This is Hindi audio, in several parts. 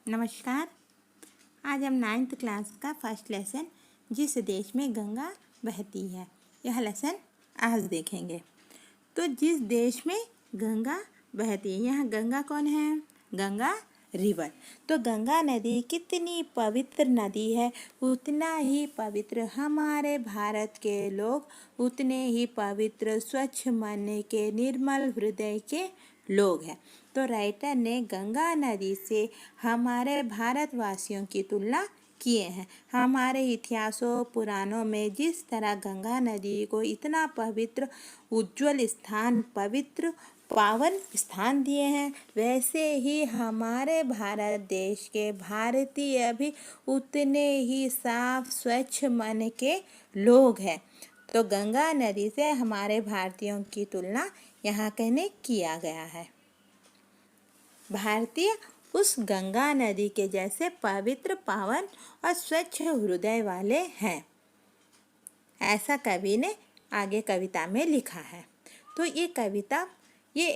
नमस्कार। आज हम 9th क्लास का फर्स्ट लेसन जिस देश में गंगा बहती है यह लेसन आज देखेंगे। तो जिस देश में गंगा बहती है, यहाँ गंगा कौन है? गंगा रिवर। तो गंगा नदी कितनी पवित्र नदी है, उतना ही पवित्र हमारे भारत के लोग, उतने ही पवित्र स्वच्छ मन के निर्मल हृदय के लोग हैं। तो राइटर ने गंगा नदी से हमारे भारतवासियों की तुलना किए हैं। हमारे इतिहासों पुराणों में जिस तरह गंगा नदी को इतना पवित्र उज्जवल स्थान, पवित्र पावन स्थान दिए हैं, वैसे ही हमारे भारत देश के भारतीय भी उतने ही साफ स्वच्छ मन के लोग हैं। तो गंगा नदी से हमारे भारतीयों की तुलना यहाँ कहने किया गया है। भारतीय उस गंगा नदी के जैसे पवित्र, पावन और स्वच्छ हृदय वाले हैं, ऐसा कवि ने आगे कविता में लिखा है। तो ये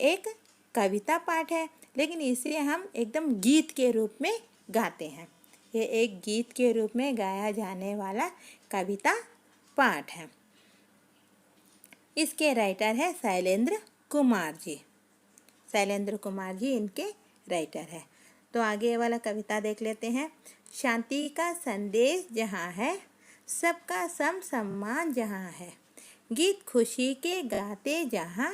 एक कविता पाठ है, लेकिन इसे हम एकदम गीत के रूप में गाते हैं। ये एक गीत के रूप में गाया जाने वाला कविता पाठ है। इसके राइटर है शैलेंद्र कुमार जी। शैलेंद्र कुमार जी इनके राइटर है। तो आगे वाला कविता देख लेते हैं। शांति का संदेश जहाँ है, सबका सम्मान जहाँ है, गीत खुशी के गाते जहाँ,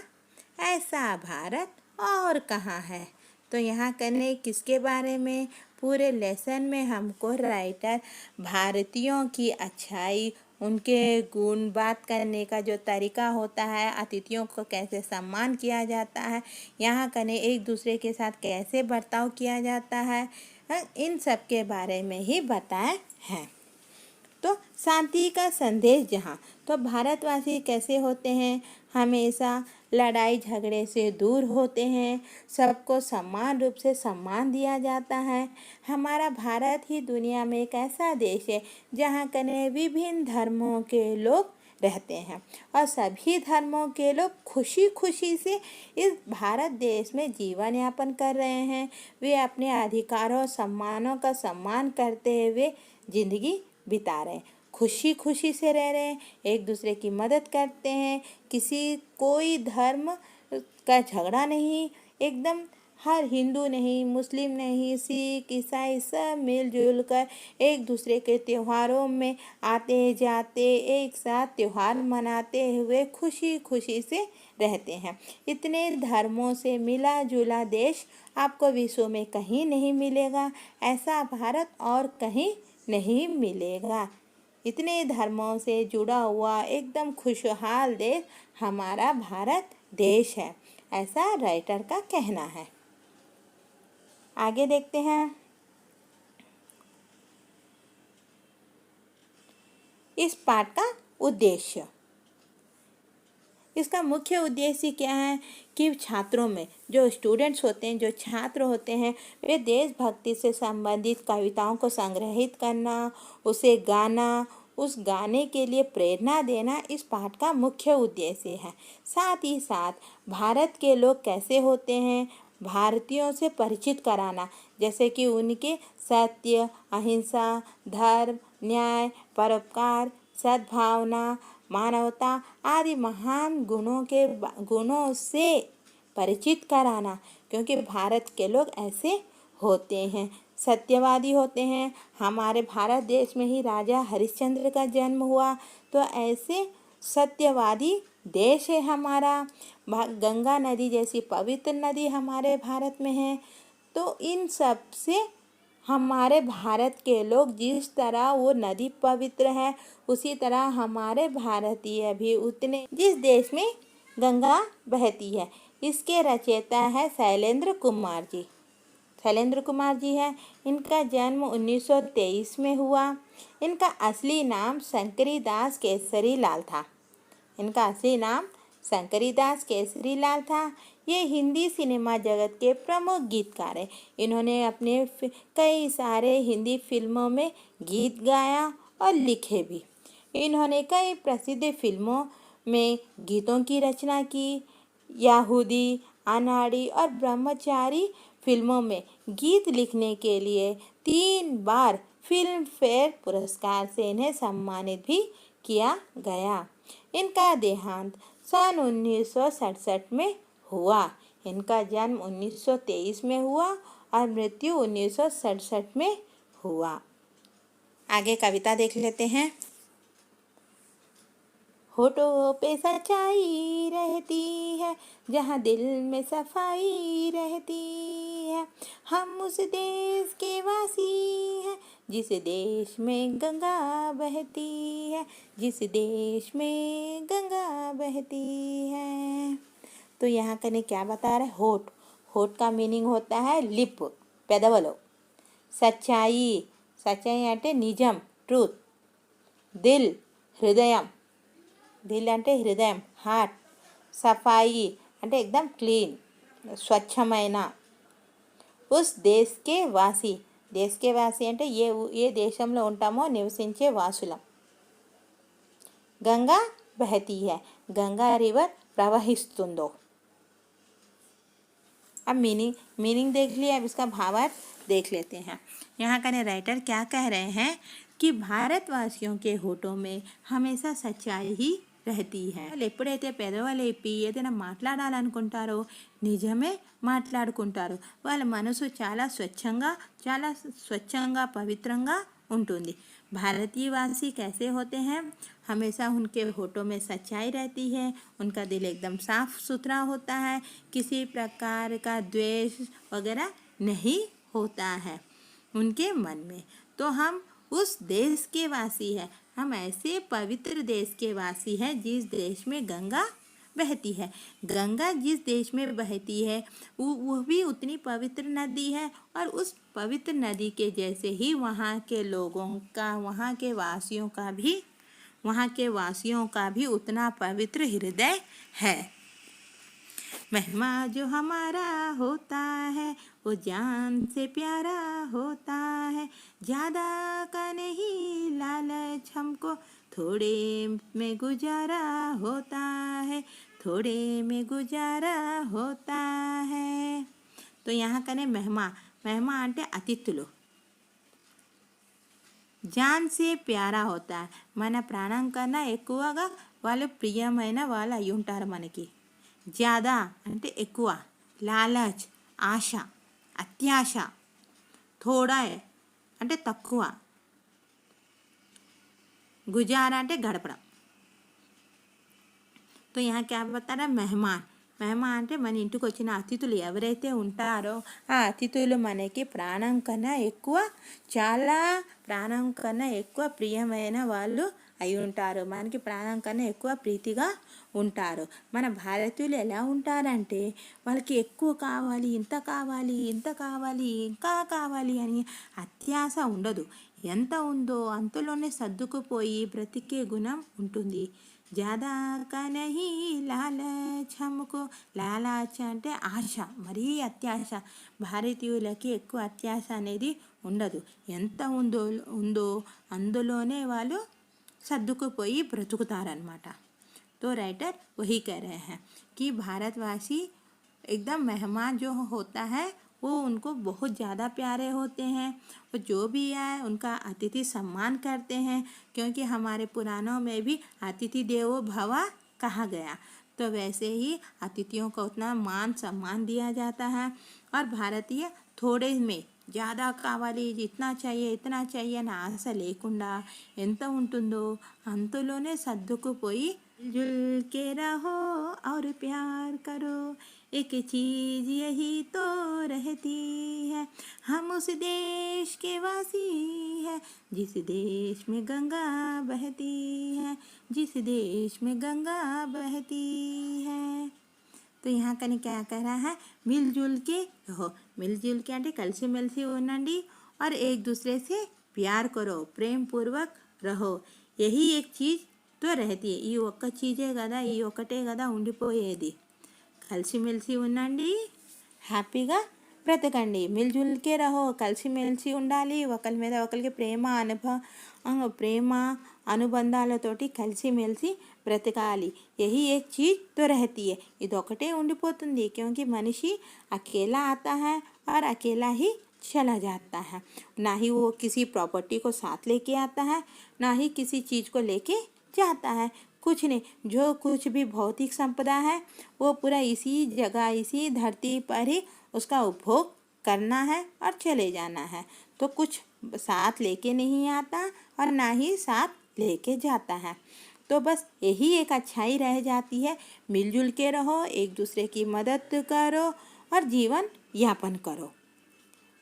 ऐसा भारत और कहाँ है। तो यहाँ करने किसके बारे में? पूरे लेसन में हमको राइटर भारतीयों की अच्छाई, उनके गुण, बात करने का जो तरीका होता है, अतिथियों को कैसे सम्मान किया जाता है, यहाँ कने एक दूसरे के साथ कैसे बर्ताव किया जाता है, इन सब के बारे में ही बताए हैं। तो शांति का संदेश जहाँ, तो भारतवासी कैसे होते हैं? हमेशा लड़ाई झगड़े से दूर होते हैं, सबको समान रूप से सम्मान दिया जाता है। हमारा भारत ही दुनिया में एक ऐसा देश है जहाँ कने विभिन्न धर्मों के लोग रहते हैं और सभी धर्मों के लोग खुशी खुशी से इस भारत देश में जीवन यापन कर रहे हैं। वे अपने अधिकारों सम्मानों का सम्मान करते हुए जिंदगी बिता रहे हैं, खुशी खुशी से रह रहे हैं, एक दूसरे की मदद करते हैं, कोई धर्म का झगड़ा नहीं, एकदम हर हिंदू नहीं, मुस्लिम नहीं, सिख ईसाई सब मिलजुल कर एक दूसरे के त्योहारों में आते जाते एक साथ त्योहार मनाते हुए खुशी खुशी से रहते हैं। इतने धर्मों से मिला जुला देश आपको विश्व में कहीं नहीं मिलेगा, ऐसा भारत और कहीं नहीं मिलेगा। इतने धर्मों से जुड़ा हुआ एकदम खुशहाल देश हमारा भारत देश है, ऐसा राइटर का कहना है। आगे देखते हैं। इस पाठ का उद्देश्य, इसका मुख्य उद्देश्य क्या है कि छात्रों में, जो स्टूडेंट्स होते हैं, जो छात्र होते हैं, वे देशभक्ति से संबंधित कविताओं को संग्रहित करना, उसे गाना, उस गाने के लिए प्रेरणा देना इस पाठ का मुख्य उद्देश्य है। साथ ही साथ भारत के लोग कैसे होते हैं, भारतीयों से परिचित कराना, जैसे कि उनके सत्य, अहिंसा, धर्म, न्याय, परोपकार, सद्भावना, मानवता आदि महान गुणों से परिचित कराना, क्योंकि भारत के लोग ऐसे होते हैं, सत्यवादी होते हैं। हमारे भारत देश में ही राजा हरिश्चंद्र का जन्म हुआ, तो ऐसे सत्यवादी देश है हमारा। गंगा नदी जैसी पवित्र नदी हमारे भारत में है। तो इन सब से हमारे भारत के लोग, जिस तरह वो नदी पवित्र है, उसी तरह हमारे भारतीय भी उतने, जिस देश में गंगा बहती है। इसके रचयिता है शैलेंद्र कुमार जी। शैलेंद्र कुमार जी है, इनका जन्म 1923 में हुआ। इनका असली नाम शंकरीदास केसरी लाल था। इनका असली नाम शंकरीदास केसरी लाल था। ये हिंदी सिनेमा जगत के प्रमुख गीतकार हैं। इन्होंने अपने कई सारे हिंदी फिल्मों में गीत गाया और लिखे भी। इन्होंने कई प्रसिद्ध फिल्मों में गीतों की रचना की। यहूदी, अनाड़ी और ब्रह्मचारी फिल्मों में गीत लिखने के लिए 3 बार फिल्म फेयर पुरस्कार से इन्हें सम्मानित भी किया गया। इनका देहांत सन 1967 में हुआ। इनका जन्म 1923 में हुआ और मृत्यु 1967 में हुआ। आगे कविता देख लेते हैं। होठों पे सच्चाई रहती है, जहाँ दिल में सफाई रहती है। हम उस देश के वासी हैं, जिस देश में गंगा बहती है, जिस देश में गंगा बहती है। तो यहाँ कने क्या बता रहे? होठ। होठ का मीनिंग होता है लिप, पेदवलो। सच्चाई, सच्चाई అంటే నిజం, ట్రూత్. దిల్, హృదయం, దిల్ అంటే హృదయం, హార్ట్. సఫాయి అంటే ఎక్దమ్ క్లీన్, స్వచ్ఛమైన. ఉస్ దేశ్ కే వాసి, దేశ్ కే వాసి అంటే ఏ దేశంలో ఉంటామో నివసించే వాసులం. గంగా బహతి है, गंगा रिवर प्रवहिस्तुंदो. अब मीनिंग देख लिया, अब इसका भावार्थ देख लेते हैं। यहाँ का राइटर क्या कह रहे हैं कि भारतवासियों के होठों में हमेशा सच्चाई ही रहती है। వాళ్ళు ఎప్పుడైతే పెదవులేపి ఏదైనా మాట్లాడాలనుకుంటారో నిజమే మాట్లాడుకుంటారు. వాళ్ళ మనసు చాలా స్వచ్ఛంగా పవిత్రంగా ఉంటుంది. भारतीयवासी कैसे होते हैं? हमेशा उनके होठों में सच्चाई रहती है, उनका दिल एकदम साफ सुथरा होता है, किसी प्रकार का द्वेष वगैरह नहीं होता है उनके मन में। तो हम उस देश के वासी हैं, हम ऐसे पवित्र देश के वासी हैं जिस देश में गंगा बहती है। गंगा जिस देश में बहती है वो भी उतनी पवित्र नदी है, और उस पवित्र नदी के जैसे ही वहाँ के लोगों का, वहाँ के वासियों का भी उतना पवित्र हृदय है। महिमा जो हमारा होता है वो जान से प्यारा होता है, ज़्यादा का नहीं लालच हमको, थोड़े में गुजारा होता है, थोड़े में गुजारा होता है। तो यहाँ कने महिमा అంటే అతిథులు. జాన్ సే ప్యారా హోతా హై, మన ప్రాణం కన్నా ఎక్కువగా వాళ్ళు ప్రియమైన వాళ్ళు అయి ఉంటారు మనకి. జ్యాదా అంటే ఎక్కువ, లాలచ్ ఆశ, అత్యాశ, థోడా అంటే తక్కువ, గుజారా అంటే గడపడం. तो यहाँ क्या बता रहा? मेहमान అంటే మన ఇంటికి వచ్చిన అతిథులు ఎవరైతే ఉంటారో ఆ అతిథులు మనకి ప్రాణం కన్నా ఎక్కువ ప్రియమైన వాళ్ళు అయి ఉంటారు, మనకి ప్రాణం కన్నా ఎక్కువ ప్రీతిగా ఉంటారు. మన భారతీయులు ఎలా ఉంటారంటే వాళ్ళకి ఎక్కువ కావాలి, ఇంత కావాలి, ఇంకా కావాలి అని అత్యాశ ఉండదు. ఎంత ఉందో అంతలోనే సర్దుకుపోయి బ్రతికే గుణం ఉంటుంది. ज़्यादा का नहीं लालच हमको, లాలచ్ అంటే ఆశ, మరీ అత్యాశ. భారతీయులకి ఎక్కువ అత్యాశ అనేది ఉండదు. ఎంత ఉందో అందులోనే వాళ్ళు సర్దుకుపోయి బ్రతుకుతారనమాట. तो राइटर वही कह रहे हैं कि भारतवासी एकदम मेहमान जो होता है वो उनको बहुत ज़्यादा प्यारे होते हैं, और जो भी आए उनका अतिथि सम्मान करते हैं, क्योंकि हमारे पुराणों में भी अतिथि देवो भव कहा गया। तो वैसे ही अतिथियों को उतना मान सम्मान दिया जाता है। और भारतीय थोड़े में ज़्यादा కావాలి, ఇतना चाहिए इतना चाहिए అని ఆశ లేకుండా ఎంత ఉంటుందో అంతలోనే సర్దుకుపోయి जुल के रहो और प्यार करो, एक चीज़ यही तो रहती है, हम उस देश के वासी हैं जिस देश में गंगा बहती है, जिस देश में गंगा बहती है। तो यहाँ कने क्या कह रहा है? मिलजुल के रहो. मिलजुल के అంటే కలిసిమెలిసి ఉండండి, और एक दूसरे से प्यार करो, प्रेम पूर्वक रहो. यही एक चीज़ तो रहती है. ఈ ఒక్క చీజే కదా, ఈ ఒక్కటే కదా ఉండిపోయేది. కలిసిమెలిసి ఉండండి, హ్యాపీగా బ్రతకండి. మిల్జుల్కే రహో, కలిసిమెలిసి ఉండాలి, ఒకరి మీద ఒకరికి ప్రేమ అనుబంధాలతోటి కలిసిమెలిసి బ్రతకాలి. यही एक चीज़ तो रहती है. ఇది ఒకటే ఉండిపోతుంది, क्योंकि మనిషి अकेला आता है और अकेला ही चला जाता है। ना ही वो किसी प्रॉपर्टी को साथ लेके आता है, ना ही किसी चीज़ को लेके जाता है, कुछ नहीं। जो कुछ भी भौतिक संपदा है वो पूरा इसी जगह, इसी धरती पर ही उसका उपभोग करना है और चले जाना है। तो कुछ साथ लेके नहीं आता और ना ही साथ लेके जाता है। तो बस यही एक अच्छाई रह जाती है, मिलजुल के रहो, एक दूसरे की मदद करो और जीवन यापन करो।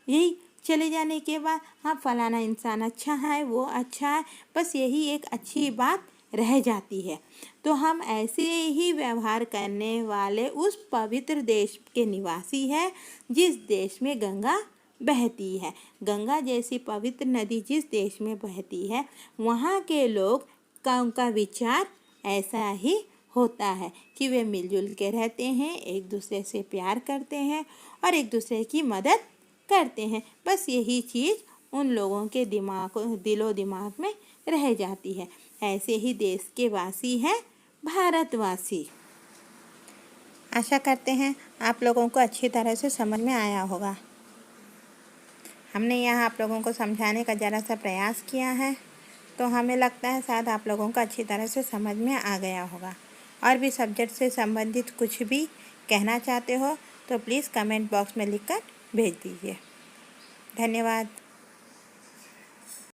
यही चले जाने के बाद हाँ फलाना इंसान अच्छा है, वो अच्छा है, बस यही एक अच्छी बात रह जाती है। तो हम ऐसे ही व्यवहार करने वाले उस पवित्र देश के निवासी हैं जिस देश में गंगा बहती है। गंगा जैसी पवित्र नदी जिस देश में बहती है, वहाँ के लोग का उनका विचार ऐसा ही होता है कि वे मिलजुल के रहते हैं, एक दूसरे से प्यार करते हैं और एक दूसरे की मदद करते हैं। बस यही चीज़ उन लोगों के दिलो दिमाग में रह जाती है। ऐसे ही देश के वासी हैं भारतवासी। आशा करते हैं आप लोगों को अच्छी तरह से समझ में आया होगा। हमने यहाँ आप लोगों को समझाने का ज़रा सा प्रयास किया है, तो हमें लगता है शायद आप लोगों को अच्छी तरह से समझ में आ गया होगा। और भी सब्जेक्ट से संबंधित कुछ भी कहना चाहते हो तो प्लीज़ कमेंट बॉक्स में लिखकर भेज दीजिए। धन्यवाद।